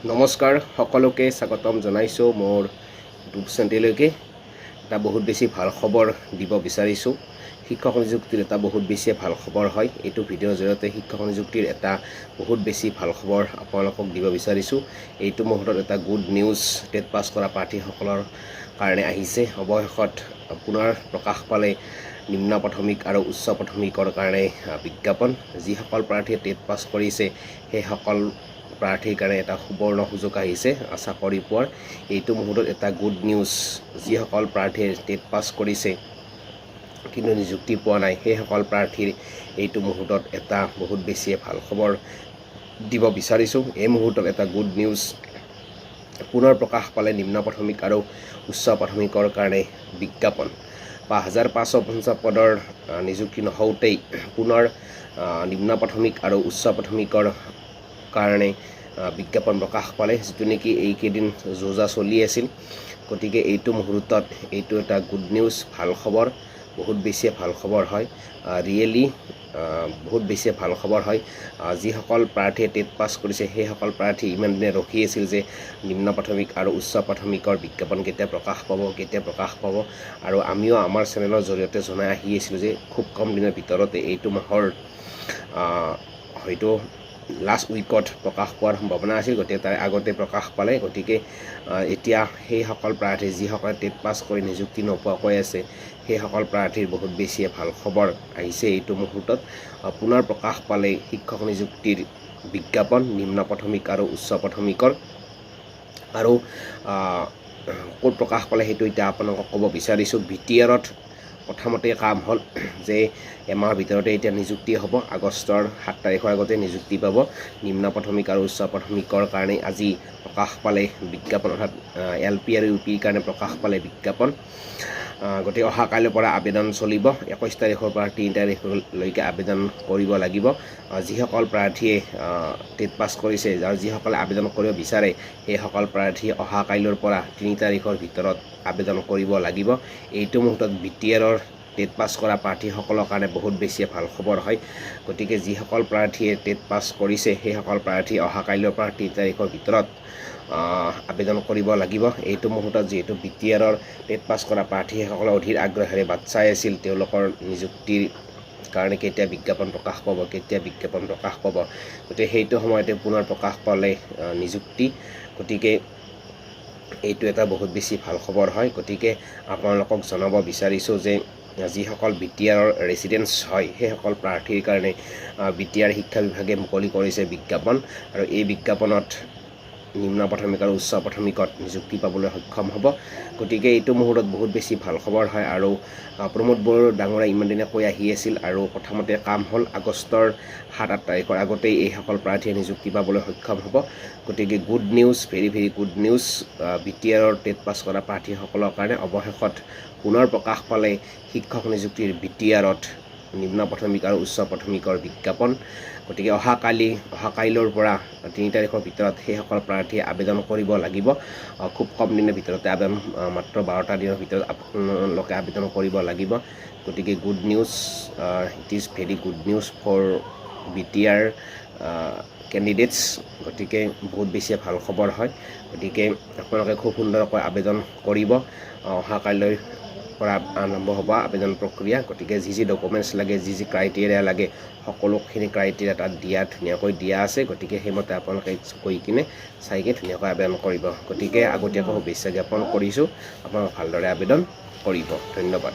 নমস্কাৰ সকলোকে স্বাগতম জনাইছো মোৰ ইউটিউব চেনেললৈকে এটা বহুত বেছি ভাল খবৰ দিব বিচাৰিছো শিক্ষক নিযুক্তিৰ এটা বহুত বেছি ভাল খবৰ হয় এইটো ভিডিঅ'ৰ জৰিয়তে শিক্ষক নিযুক্তিৰ এটা বহুত বেছি ভাল খবৰ আপোনালোকক দিব বিচাৰিছো এইটো মুহূৰ্তত এটা গুড নিউজ টেট পাছ কৰা প্ৰাৰ্থীসকলৰ কাৰণে আহিছে অৱশেষত পুনৰ প্ৰকাশ পালে নিম্ন প্ৰাথমিক আৰু উচ্চ প্ৰাথমিকৰ কাৰণে বিজ্ঞাপন যিসকল প্ৰাৰ্থীয়ে টেট পাছ কৰিছে সেইসকল প্ৰাৰ্থীৰ কাৰণে এটা সুবৰ্ণ সুযোগ আহিছে চাকৰি পোৱাৰ এইটো মুহূৰ্তত এটা গুড নিউজ যিসকল প্ৰাৰ্থীয়ে টেট পাছ কৰিছে কিন্তু নিযুক্তি পোৱা নাই সেইসকল প্ৰাৰ্থীৰ এইটো মুহূৰ্তত এটা বহুত বেছি ভাল খবৰ দিব বিচাৰিছো এই মুহূৰ্তত এটা গুড নিউজ পুনৰ প্ৰকাশ পালে নিম্ন প্ৰাথমিক আৰু উচ্চ প্ৰাথমিকৰ কাৰণে বিজ্ঞাপন 5550 পদৰ নিযুক্তি নহওঁতেই পুনৰ নিম্ন প্ৰাথমিক আৰু উচ্চ প্ৰাথমিকৰ কাৰণে বিজ্ঞাপন প্ৰকাশ পালে যেটো নেকি এই কেদিন যোজা চলি আছিল গতিকে এইটো মুহূৰ্তত এইটো এটা গুড নিউজ ভাল খবৰ বহুত বেছি ভাল খবৰ হয় ৰিয়েলি বহুত বেছি ভাল খবৰ হয় যিসকল প্ৰাৰ্থীয়ে টেট পাছ কৰিছে সেইসকল প্ৰাৰ্থী ইমান দিনে ৰখি আছিল যে নিম্ন প্ৰাথমিক আৰু উচ্চ প্ৰাথমিকৰ বিজ্ঞাপন কেতিয়া প্ৰকাশ পাব আৰু আমিও আমাৰ চেনেলৰ জৰিয়তে জনাই আহি আছিলোঁ যে খুব কম দিনৰ ভিতৰতে এইটো মাহৰ হয়তো লাষ্ট উইকত প্ৰকাশ পোৱাৰ সম্ভাৱনা আছিল গতিকে তাৰ আগতে প্ৰকাশ পালে গতিকে এতিয়া সেইসকল প্ৰাৰ্থী যিসকলে টেট পাছ কৰি নিযুক্তি নোপোৱাকৈ আছে সেইসকল প্ৰাৰ্থীৰ বহুত বেছি ভাল খবৰ আহিছে এইটো মুহূৰ্তত পুনৰ প্ৰকাশ পালে শিক্ষক নিযুক্তিৰ বিজ্ঞাপন নিম্ন প্ৰাথমিক আৰু উচ্চ প্ৰাথমিকৰ আৰু ক'ত প্ৰকাশ পালে সেইটো এতিয়া আপোনালোকক ক'ব বিচাৰিছোঁ বিটিআৰত প্ৰথমতে কাম হ'ল যে এমাহৰ ভিতৰতে এতিয়া নিযুক্তি হ'ব আগষ্টৰ 7 তাৰিখৰ আগতে নিযুক্তি পাব নিম্ন প্ৰাথমিক আৰু উচ্চ প্ৰাথমিকৰ কাৰণে আজি প্ৰকাশ পালে বিজ্ঞাপন অৰ্থাৎ এলপি আৰু ইউপিৰ কাৰণে প্ৰকাশ পালে বিজ্ঞাপন গতিকে অহা কাইলৈৰ পৰা আবেদন চলিব 21 তাৰিখৰ পৰা 3 তাৰিখলৈকে আবেদন কৰিব লাগিব যিসকল প্ৰাৰ্থীয়ে টেট পাছ কৰিছে আৰু যিসকলে আবেদন কৰিব বিচাৰে সেইসকল প্ৰাৰ্থী অহা কাইলৈৰ পৰা 3 তাৰিখৰ ভিতৰত আবেদন কৰিব লাগিব এইটো মুহূৰ্তত বিটিআৰৰ টেট পাছ কৰা প্ৰাৰ্থীসকলৰ কাৰণে বহুত বেছি ভাল খবৰ হয় গতিকে যিসকল প্ৰাৰ্থীয়ে টেট পাছ কৰিছে সেইসকল প্ৰাৰ্থী অহা কাইলৈৰ পৰা 3 তাৰিখৰ ভিতৰত আবেদন কৰিব লাগিব এইটো মুহূৰ্তত যেহেতু বিটিআৰৰ টেট পাছ কৰা প্ৰাৰ্থীসকলে অধীৰ আগ্ৰহেৰে বাট চাই আছিল তেওঁলোকৰ নিযুক্তিৰ কাৰণে কেতিয়া বিজ্ঞাপন প্ৰকাশ পাব গতিকে সেইটো সময়তে পুনৰ প্ৰকাশ পালে নিযুক্তি গতিকে এইটো এটা বহুত বেছি ভাল খবৰ হয় গতিকে আপোনালোকক জনাব বিচাৰিছোঁ যে যিসকল বিটিআৰৰ ৰেচিডেন্স হয় সেইসকল প্ৰাৰ্থীৰ কাৰণে বিটিআৰ শিক্ষা বিভাগে মুকলি কৰিছে বিজ্ঞাপন আৰু এই বিজ্ঞাপনত নিম্ন প্ৰাথমিক আৰু উচ্চ প্ৰাথমিকত নিযুক্তি পাবলৈ সক্ষম হ'ব গতিকে এইটো মুহূৰ্তত বহুত বেছি ভাল খবৰ হয় আৰু প্ৰমোদ বড়ো ডাঙৰীয়া ইমান দিনে কৈ আহি আছিল আৰু প্ৰথমতে কাম হ'ল আগষ্টৰ 7-8 তাৰিখৰ আগতেই এইসকল প্ৰাৰ্থীয়ে নিযুক্তি পাবলৈ সক্ষম হ'ব গতিকে good news very good news বিটিআৰৰ টেট পাছ কৰা প্ৰাৰ্থীসকলৰ কাৰণে অৱশেষত পুনৰ প্ৰকাশ পালে শিক্ষক নিযুক্তিৰ বিটিআৰত নিম্ন প্ৰাথমিক আৰু উচ্চ প্ৰাথমিকৰ বিজ্ঞাপন গতিকে অহা কাইলৈৰ পৰা 3 তাৰিখৰ ভিতৰত সেইসকল প্ৰাৰ্থীয়ে আবেদন কৰিব লাগিব খুব কম দিনৰ ভিতৰতে আবেদন মাত্ৰ 12টা দিনৰ ভিতৰত আপোনালোকে আবেদন কৰিব লাগিব গতিকে good news it is very good news for BTR candidates গতিকে বহুত বেছি ভাল খবৰ হয় গতিকে আপোনালোকে খুব সুন্দৰকৈ আবেদন কৰিব অহা কাইলৈ পৰা আৰম্ভ হ'ব আবেদন প্ৰক্ৰিয়া গতিকে যি ডকুমেণ্টছ লাগে যি ক্ৰাইটেৰিয়া লাগে সকলোখিনি ক্ৰাইটেৰিয়া তাত ধুনীয়াকৈ দিয়া আছে গতিকে সেইমতে আপোনালোকে কৈ কিনে চাইকে ধুনীয়াকৈ আবেদন কৰিব গতিকে আগতীয়াকৈ শুভেচ্ছা জ্ঞাপন কৰিছোঁ আপোনালোকে ভালদৰে আবেদন কৰিব ধন্যবাদ